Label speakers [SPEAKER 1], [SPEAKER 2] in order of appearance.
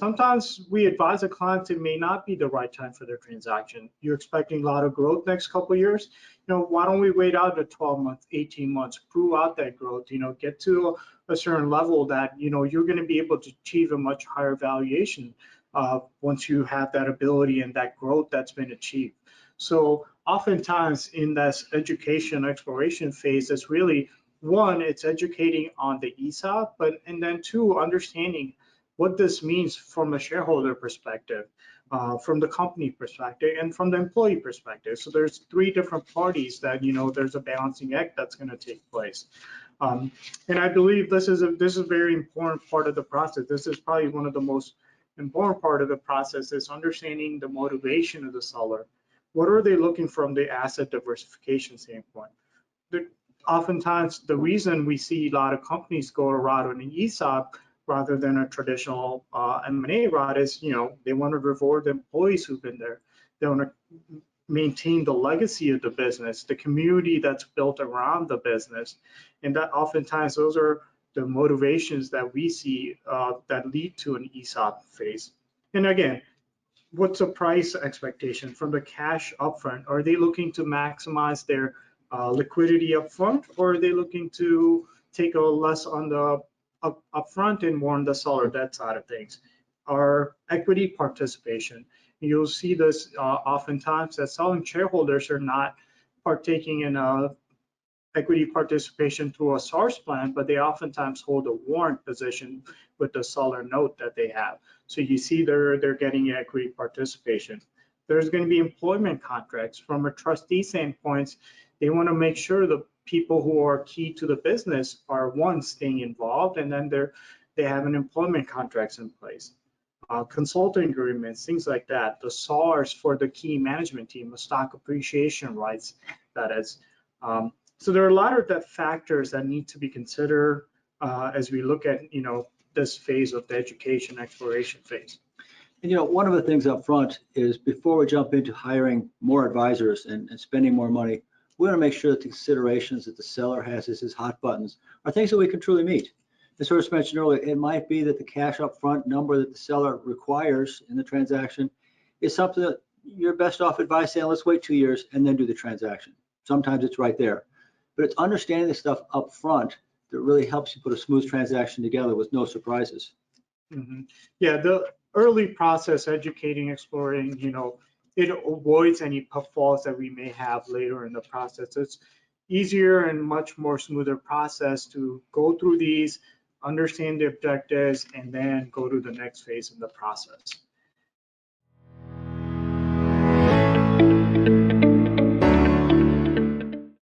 [SPEAKER 1] sometimes we advise a client it may not be the right time for their transaction. You're expecting a lot of growth next couple of years. Why don't we wait out a 12 months, 18 months, prove out that growth, get to a certain level that, you're going to be able to achieve a much higher valuation once you have that ability and that growth that's been achieved. So oftentimes in this education exploration phase, it's really one, it's educating on the ESOP, and then two, understanding what this means from a shareholder perspective, from the company perspective, and from the employee perspective. So there's three different parties that, there's a balancing act that's going to take place. And I believe this is a very important part of the process. This is probably one of the most important part of the process is understanding the motivation of the seller. What are they looking from the asset diversification standpoint? Oftentimes, the reason we see a lot of companies go a route on an ESOP rather than a traditional M&A route is, they want to reward the employees who've been there. They want to maintain the legacy of the business, the community that's built around the business. And that oftentimes those are the motivations that we see that lead to an ESOP phase. And again, what's the price expectation from the cash upfront? Are they looking to maximize their liquidity upfront, or are they looking to take a less on the upfront and more on the seller debt side of things? Our equity participation, you'll see this oftentimes that selling shareholders are not partaking in a equity participation through a SARS plan, but they oftentimes hold a warrant position with the seller note that they have. So you see they're getting equity participation. There's going to be employment contracts. From a trustee standpoint, they want to make sure the people who are key to the business are, one, staying involved, and then they have an employment contracts in place. Consulting agreements, things like that. The SARs for the key management team, the stock appreciation rights, that is. So there are a lot of the factors that need to be considered as we look at, this phase of the education exploration phase.
[SPEAKER 2] And one of the things up front is before we jump into hiring more advisors and spending more money, we want to make sure that the considerations that the seller has as his hot buttons are things that we can truly meet. As Horst mentioned earlier, it might be that the cash up front number that the seller requires in the transaction is something that you're best off advised saying, let's wait 2 years and then do the transaction. Sometimes it's right there. But it's understanding the stuff up front that really helps you put a smooth transaction together with no surprises.
[SPEAKER 1] Mm-hmm. Yeah, the early process, educating, exploring, it avoids any pitfalls that we may have later in the process. It's easier and much more smoother process to go through these, understand the objectives, and then go to the next phase in the process.